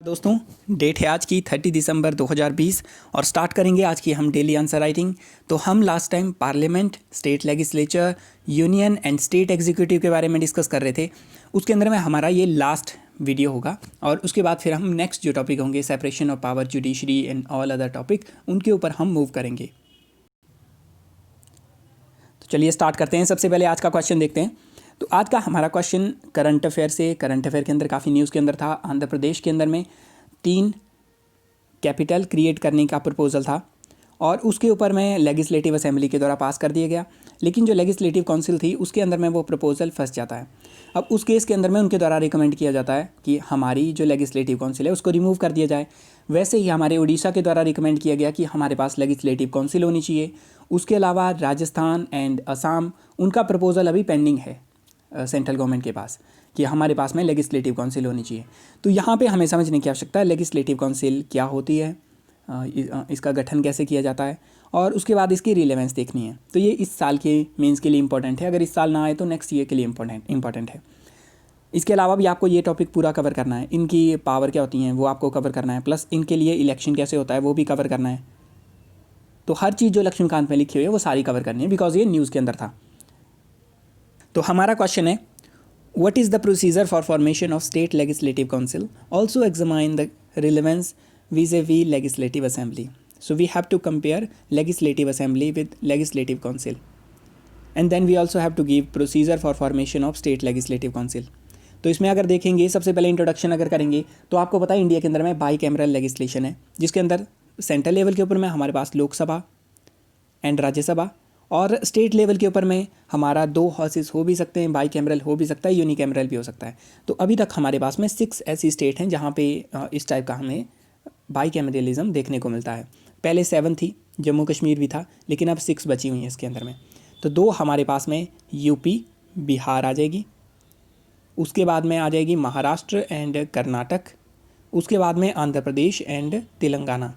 दोस्तों, डेट है आज की 30 दिसंबर 2020 और स्टार्ट करेंगे आज की हम डेली आंसर राइटिंग। तो हम last time parliament, state legislature, union and state executive के बारे में डिस्कस कर रहे थे। उसके अंदर में हमारा ये लास्ट वीडियो होगा और उसके बाद फिर हम नेक्स्ट जो टॉपिक होंगे separation of power, judiciary and all other topic, उनके ऊपर हम मूव करेंगे। तो चलिए स्टार्ट करते हैं। सबसे पहले आज का क्वेश्चन देखते हैं। तो आज का हमारा क्वेश्चन करंट अफेयर से, करंट अफेयर के अंदर काफ़ी न्यूज़ के अंदर था। आंध्र प्रदेश के अंदर में 3 कैपिटल क्रिएट करने का प्रपोजल था और उसके ऊपर में लेजिस्लेटिव असेंबली के द्वारा पास कर दिया गया, लेकिन जो लेजिस्लेटिव काउंसिल थी उसके अंदर में वो प्रपोजल फंस जाता है। अब उस केस के अंदर में उनके द्वारा रिकमेंड किया जाता है कि हमारी जो लेजिस्लेटिव काउंसिल है उसको रिमूव कर दिया जाए। वैसे ही हमारे उड़ीसा के द्वारा रिकमेंड किया गया कि हमारे पास लेजिस्लेटिव काउंसिल होनी चाहिए। उसके अलावा राजस्थान एंड असम, उनका प्रपोजल अभी पेंडिंग है सेंट्रल गवर्नमेंट के पास कि हमारे पास में लेजिस्लेटिव काउंसिल होनी चाहिए। तो यहाँ पे हमें समझने की आवश्यकता है लेजिस्लेटिव काउंसिल क्या होती है, इसका गठन कैसे किया जाता है और उसके बाद इसकी रिलेवेंस देखनी है। तो ये इस साल के मेंस के लिए इंपॉर्टेंट है। अगर इस साल ना आए तो नेक्स्ट ईयर के लिए इंपॉर्टेंट है। इसके अलावा भी आपको ये टॉपिक पूरा कवर करना है। इनकी पावर क्या होती हैं वो आपको कवर करना है, प्लस इनके लिए इलेक्शन कैसे होता है वो भी कवर करना है। तो हर चीज़ जो लक्ष्मीकांत में लिखी हुई है वो सारी कवर करनी है, बिकॉज ये न्यूज़ के अंदर था। तो हमारा क्वेश्चन है, what is the procedure for formation of state legislative council, also examine the relevance vis-a-vis legislative assembly. So we have to compare legislative assembly with legislative council, and then we also have to give procedure for formation of state legislative council. तो इसमें अगर देखेंगे, सबसे पहले introduction अगर करेंगे तो आपको पता है इंडिया के अंदर में बाई कैमरल लेजिस्लेशन है, जिसके अंदर सेंट्रल लेवल के ऊपर में हमारे पास लोकसभा एंड राज्यसभा और स्टेट लेवल के ऊपर में हमारा 2 हाउसेस हो भी सकते हैं, बाई कैमरल हो भी सकता है, यूनी कैमरल भी हो सकता है। तो अभी तक हमारे पास में 6 ऐसी स्टेट हैं जहाँ पे इस टाइप का हमें बाई कैमरलिज्म देखने को मिलता है। पहले 7 थी, जम्मू कश्मीर भी था, लेकिन अब 6 बची हुई हैं इसके अंदर में। तो 2 हमारे पास में यूपी, बिहार आ जाएगी, उसके बाद में आ जाएगी महाराष्ट्र एंड कर्नाटक, उसके बाद में आंध्र प्रदेश एंड तेलंगाना।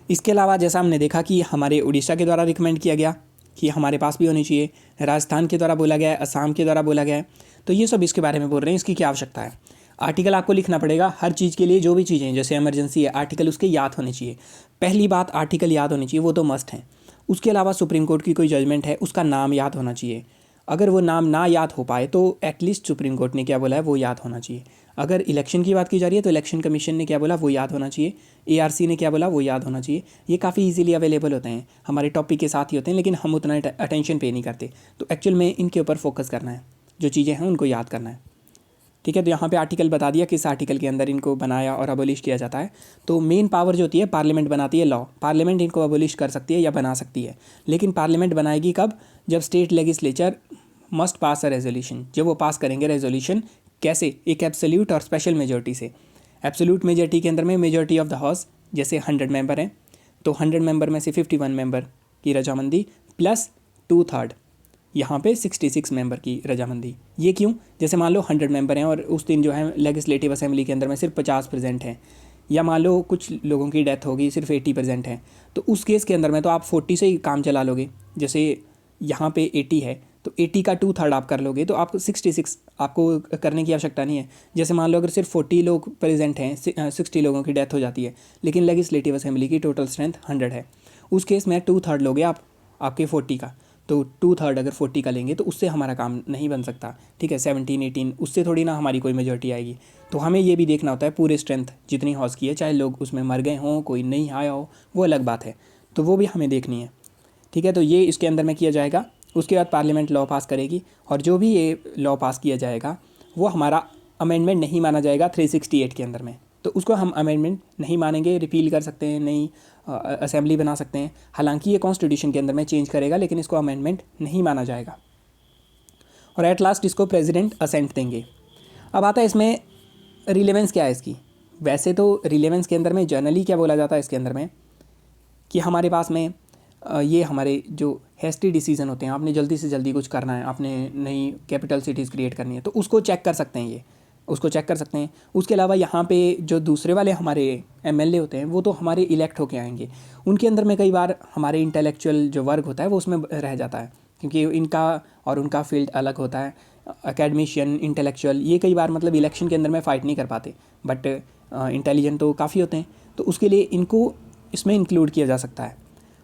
इसके अलावा जैसा हमने देखा कि हमारे उड़ीसा के द्वारा रिकमेंड किया गया कि हमारे पास भी होनी चाहिए, राजस्थान के द्वारा बोला गया है, असम के द्वारा बोला गया है। तो ये सब इसके बारे में बोल रहे हैं, इसकी क्या आवश्यकता है। आर्टिकल आपको लिखना पड़ेगा हर चीज़ के लिए, जो भी चीज़ें जैसे इमरजेंसी है आर्टिकल उसके याद होने चाहिए। पहली बात आर्टिकल याद होनी चाहिए, वो तो मस्ट है। उसके अलावा सुप्रीम कोर्ट की कोई जजमेंट है उसका नाम याद होना चाहिए। अगर वो नाम ना याद हो पाए तो एटलीस्ट सुप्रीम कोर्ट ने क्या बोला है वो याद होना चाहिए। अगर इलेक्शन की बात की जा रही है तो इलेक्शन कमीशन ने क्या बोला वो याद होना चाहिए, ARC ने क्या बोला वो याद होना चाहिए। ये काफ़ी इजीली अवेलेबल होते हैं, हमारे टॉपिक के साथ ही होते हैं, लेकिन हम उतना अटेंशन पे नहीं करते। तो एक्चुअल में इनके ऊपर फोकस करना है, जो चीज़ें हैं उनको याद करना है। ठीक है, तो यहाँ पे आर्टिकल बता दिया किस आर्टिकल के अंदर इनको बनाया और अबोलिश किया जाता है। तो मेन पावर जो होती है पार्लियामेंट बनाती है लॉ, पार्लियामेंट इनको अबोलिश कर सकती है या बना सकती है, लेकिन पार्लियामेंट बनाएगी कब, जब state legislature must pass a resolution, जब वो पास करेंगे रेजोल्यूशन। कैसे, एक एब्सोल्यूट और स्पेशल मेजोरिटी से। एब्सोल्यूट मेजोरिटी के अंदर में मेजोरिटी ऑफ द हाउस, जैसे 100 मेंबर हैं तो 100 मेंबर में से 51 मेंबर की रजामंदी प्लस 2/3, यहाँ पे 66 मेंबर की रजामंदी। ये क्यों, जैसे मान लो 100 मेंबर हैं और उस दिन जो है लेजिस्लेटिव असेंबली के अंदर में सिर्फ 50 प्रेजेंट हैं, या मान लो कुछ लोगों की डेथ होगी सिर्फ 80% है, तो उस केस के अंदर में तो आप 40 से ही काम चला लोगे। जैसे यहाँ पे 80 है तो 80 का 2/3 आप कर लोगे, तो आपको 66 आपको करने की आवश्यकता नहीं है। जैसे मान लो अगर सिर्फ 40 लोग प्रेजेंट हैं, 60 लोगों की डेथ हो जाती है, लेकिन लेजिस्लेटिव असेंबली की टोटल स्ट्रेंथ 100 है, उस केस में 2/3 लोगे आप आपके 40 का, तो 2/3 अगर 40 का लेंगे तो उससे हमारा काम नहीं बन सकता। ठीक है, 17, 18 उससे थोड़ी ना हमारी कोई मेजॉरिटी आएगी। तो हमें ये भी देखना होता है पूरे स्ट्रेंथ जितनी हाउस की है, चाहे लोग उसमें मर गए हों, कोई नहीं आया हो, वो अलग बात है, तो वो भी हमें देखनी है। ठीक है, तो ये इसके अंदर में किया जाएगा। उसके बाद पार्लियामेंट लॉ पास करेगी और जो भी ये लॉ पास किया जाएगा वो हमारा अमेंडमेंट नहीं माना जाएगा 368 के अंदर में, तो उसको हम अमेंडमेंट नहीं मानेंगे, रिपील कर सकते हैं, नई असेंबली बना सकते हैं। हालांकि ये कॉन्स्टिट्यूशन के अंदर में चेंज करेगा, लेकिन इसको अमेंडमेंट नहीं माना जाएगा। और एट लास्ट इसको प्रेसिडेंट असेंट देंगे। अब आता है इसमें रिलेवेंस क्या है इसकी। वैसे तो रिलेवेंस के अंदर में जनरली क्या बोला जाता है इसके अंदर में कि हमारे पास में ये हमारे जो हैस्टी डिसीजन होते हैं, आपने जल्दी से जल्दी कुछ करना है, आपने नई कैपिटल सिटीज़ क्रिएट करनी है, तो उसको चेक कर सकते हैं, ये उसको चेक कर सकते हैं। उसके अलावा यहाँ पे जो दूसरे वाले हमारे MLA होते हैं वो तो हमारे इलेक्ट होके आएंगे, उनके अंदर में कई बार हमारे इंटेलेक्चुअल जो वर्क होता है वो उसमें रह जाता है, क्योंकि इनका और उनका फील्ड अलग होता है। एकेडमिशियन, इंटेलेक्चुअल, ये कई बार मतलब इलेक्शन के अंदर में फ़ाइट नहीं कर पाते, बट इंटेलिजेंट तो काफ़ी होते हैं, तो उसके लिए इनको इसमें इंक्लूड किया जा सकता है।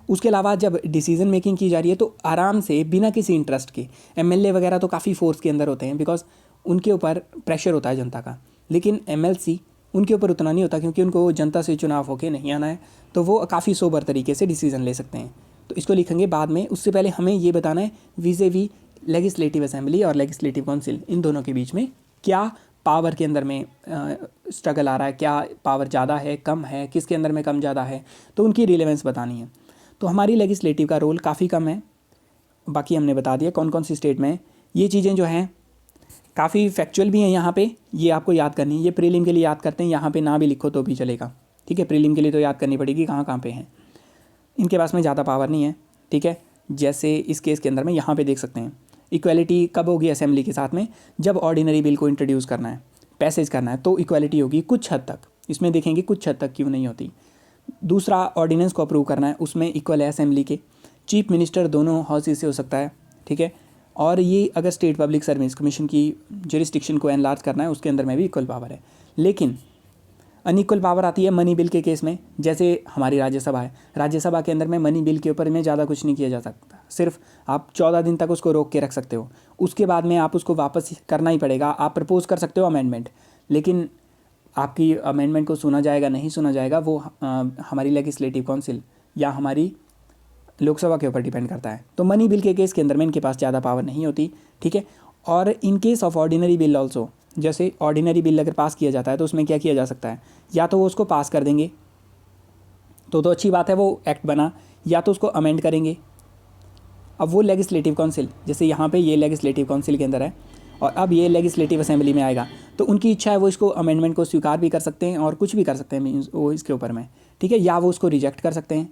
उसके अलावा जब डिसीजन मेकिंग की जा रही है तो आराम से बिना किसी इंटरेस्ट के, एमएलए वगैरह तो काफ़ी फोर्स के अंदर होते हैं बिकॉज उनके ऊपर प्रेशर होता है जनता का, लेकिन एमएलसी उनके ऊपर उतना नहीं होता क्योंकि उनको जनता से चुनाव होके नहीं आना है, तो वो काफ़ी सोबर तरीके से डिसीजन ले सकते हैं। तो इसको लिखेंगे बाद में, उससे पहले हमें ये बताना है vis-a-vis लेजिस्लेटिव असेंबली और लेजिस्लेटिव काउंसिल, इन दोनों के बीच में क्या पावर के अंदर में स्ट्रगल आ रहा है, क्या पावर ज़्यादा है, कम है, किसके अंदर में कम ज़्यादा है, तो उनकी रिलेवेंस बतानी है। तो हमारी लेजिस्लेटिव का रोल काफ़ी कम है, बाकी हमने बता दिया कौन कौन सी स्टेट में। ये चीज़ें जो हैं काफ़ी फैक्चुअल भी हैं यहाँ पे, ये आपको याद करनी है। ये प्रीलिम के लिए याद करते हैं, यहाँ पे ना भी लिखो तो भी चलेगा, ठीक है। प्रीलिम के लिए तो याद करनी पड़ेगी कहाँ कहाँ पे हैं। इनके पास में ज़्यादा पावर नहीं है, ठीक है। जैसे इस केस के अंदर में यहाँ पे देख सकते हैं, इक्वालिटी कब होगी असेंबली के साथ में, जब ऑर्डिनरी बिल को इंट्रोड्यूस करना है, पैसेज करना है, तो इक्वालिटी होगी कुछ हद तक। इसमें देखेंगे कुछ हद तक क्यों नहीं होती। दूसरा, ऑर्डिनेंस को अप्रूव करना है, उसमें इक्वल है असेंबली के, चीफ मिनिस्टर दोनों हाउसेज से हो सकता है, ठीक है। और ये अगर स्टेट पब्लिक सर्विस कमीशन की जुरिस्डिक्शन को एनलार्ज करना है, उसके अंदर में भी इक्वल पावर है। लेकिन अनइक्वल पावर आती है मनी बिल के केस में, जैसे हमारी राज्यसभा है, राज्यसभा के अंदर में मनी बिल के ऊपर में ज़्यादा कुछ नहीं किया जा सकता, सिर्फ आप 14 दिन तक उसको रोक के रख सकते हो, उसके बाद में आप उसको वापस करना ही पड़ेगा। आप प्रपोज कर सकते हो अमेंडमेंट, लेकिन आपकी अमेंडमेंट को सुना जाएगा नहीं सुना जाएगा वो हमारी लेजिस्लेटिव काउंसिल या हमारी लोकसभा के ऊपर डिपेंड करता है। तो मनी बिल के केस के अंदर में इनके पास ज़्यादा पावर नहीं होती, ठीक है। और in case of ordinary bill also, जैसे ऑर्डिनरी बिल अगर पास किया जाता है तो उसमें क्या किया जा सकता है, या तो वो उसको पास कर देंगे तो अच्छी बात है, वो एक्ट बना, या तो उसको अमेंड करेंगे। अब वो लेजिस्लेटिव काउंसिल, जैसे यहाँ पे ये लेजिस्लेटिव काउंसिल के अंदर है और अब ये लेजिस्लेटिव असेंबली में आएगा, तो उनकी इच्छा है वो इसको अमेंडमेंट को स्वीकार भी कर सकते हैं और कुछ भी कर सकते हैं मीन्स वो इसके ऊपर में, ठीक है। या वो उसको रिजेक्ट कर सकते हैं,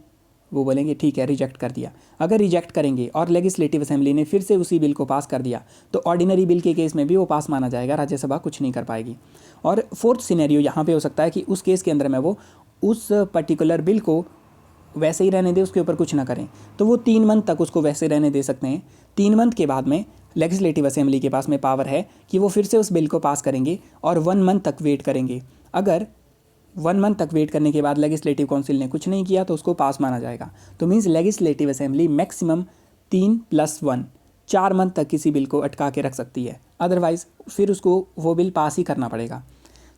वो बोलेंगे ठीक है रिजेक्ट कर दिया। अगर रिजेक्ट करेंगे और लेजिस्लेटिव असेंबली ने फिर से उसी बिल को पास कर दिया तो ऑर्डिनरी बिल के केस में भी वो पास माना जाएगा, राज्यसभा कुछ नहीं कर पाएगी। और फोर्थ सिनेरियो यहाँ पे हो सकता है कि उस केस के अंदर में वो उस पर्टिकुलर बिल को वैसे ही रहने दे, उसके ऊपर कुछ ना करें, तो वो 3 मंथ तक उसको वैसे रहने दे सकते हैं। 3 मंथ के बाद में लेजिस्लेटिव असेंबली के पास में पावर है कि वो फिर से उस बिल को पास करेंगे और 1 मंथ तक वेट करेंगे। अगर 1 मंथ तक वेट करने के बाद लेजिस्लेटिव काउंसिल ने कुछ नहीं किया तो उसको पास माना जाएगा। तो means legislative assembly maximum 3+1 4 month तक किसी बिल को अटका के रख सकती है, अदरवाइज़ फिर उसको वो बिल पास ही करना पड़ेगा।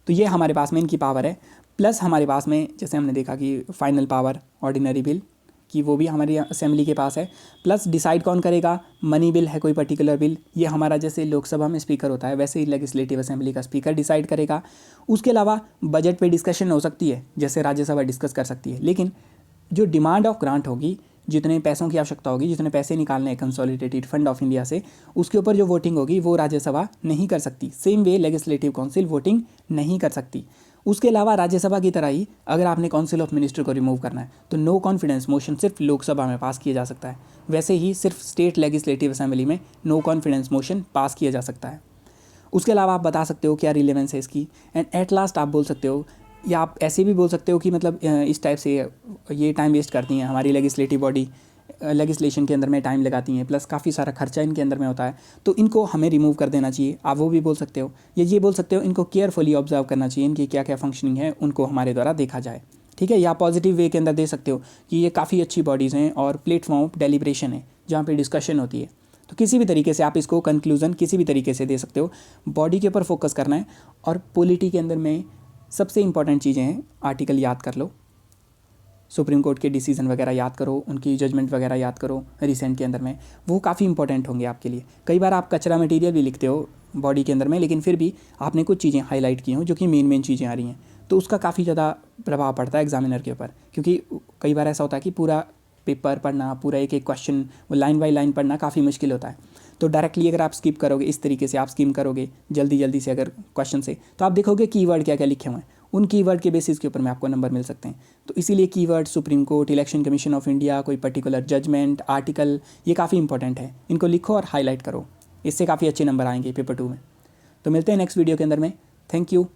तो ये हमारे पास में इनकी पावर है। प्लस हमारे पास में जैसे हमने देखा कि फाइनल पावर ऑर्डिनरी बिल कि वो भी हमारी असेंबली के पास है। प्लस डिसाइड कौन करेगा, मनी बिल है कोई पर्टिकुलर बिल, ये हमारा जैसे लोकसभा में स्पीकर होता है वैसे ही लेजिस्लेटिव असेंबली का स्पीकर डिसाइड करेगा। उसके अलावा बजट पे डिस्कशन हो सकती है, जैसे राज्यसभा डिस्कस कर सकती है, लेकिन जो डिमांड ऑफ ग्रांट होगी, जितने पैसों की आवश्यकता होगी, जितने पैसे निकालने हैं कंसोलिडेटेड फंड ऑफ इंडिया से, उसके ऊपर जो वोटिंग होगी वो राज्यसभा नहीं कर सकती। Same way legislative council voting नहीं कर सकती। उसके अलावा राज्यसभा की तरह ही अगर आपने काउंसिल ऑफ मिनिस्टर को रिमूव करना है तो नो कॉन्फिडेंस मोशन सिर्फ लोकसभा में पास किया जा सकता है, वैसे ही सिर्फ स्टेट लेजिस्लेटिव असेंबली में नो कॉन्फिडेंस मोशन पास किया जा सकता है। उसके अलावा आप बता सकते हो क्या रिलेवेंस है इसकी, एंड एट लास्ट आप बोल सकते हो, या आप ऐसे भी बोल सकते हो कि मतलब इस टाइप से ये टाइम वेस्ट करती हैं हमारी लेजिस्लेटिव बॉडी, लेजिस्लेशन के अंदर में टाइम लगाती हैं, प्लस काफ़ी सारा खर्चा इनके अंदर में होता है, तो इनको हमें रिमूव कर देना चाहिए। आप वो भी बोल सकते हो, या ये बोल सकते हो इनको केयरफुली ऑब्जर्व करना चाहिए, इनकी क्या क्या फंक्शनिंग है उनको हमारे द्वारा देखा जाए, ठीक है। या पॉजिटिव वे के अंदर दे सकते हो कि ये काफ़ी अच्छी बॉडीज़ हैं और प्लेटफॉर्म डेलिब्रेशन है जहाँ पे डिस्कशन होती है। तो किसी भी तरीके से आप इसको कंक्लूज़न किसी भी तरीके से दे सकते हो। बॉडी के ऊपर फोकस करना है। और पॉलिटी के अंदर में सबसे इंपॉर्टेंट चीज़ें हैं, आर्टिकल याद कर लो, सुप्रीम कोर्ट के डिसीजन वगैरह याद करो, उनकी जजमेंट वगैरह याद करो रिसेंट के अंदर में, वो काफ़ी इंपॉर्टेंट होंगे आपके लिए। कई बार आप कचरा मटेरियल भी लिखते हो बॉडी के अंदर में, लेकिन फिर भी आपने कुछ चीज़ें हाईलाइट की हों जो कि मेन चीज़ें आ रही हैं, तो उसका काफ़ी ज़्यादा प्रभाव पड़ता है एग्जामिनर के ऊपर। क्योंकि कई बार ऐसा होता है कि पूरा पेपर पढ़ना, पूरा एक एक क्वेश्चन वो लाइन बाई लाइन पढ़ना काफ़ी मुश्किल होता है। तो डायरेक्टली अगर आप स्किप करोगे, इस तरीके से आप स्किम करोगे जल्दी से अगर क्वेश्चन से, तो आप देखोगे कीवर्ड क्या क्या लिखे हुए हैं, उन कीवर्ड के बेसिस के ऊपर में आपको नंबर मिल सकते हैं। तो इसीलिए keyword, supreme court, election commission of India, कोई पर्टिकुलर जजमेंट, आर्टिकल, ये काफ़ी इंपॉर्टेंट है, इनको लिखो और हाईलाइट करो, इससे काफ़ी अच्छे नंबर आएंगे पेपर 2 में। तो मिलते हैं नेक्स्ट वीडियो के अंदर में। Thank you.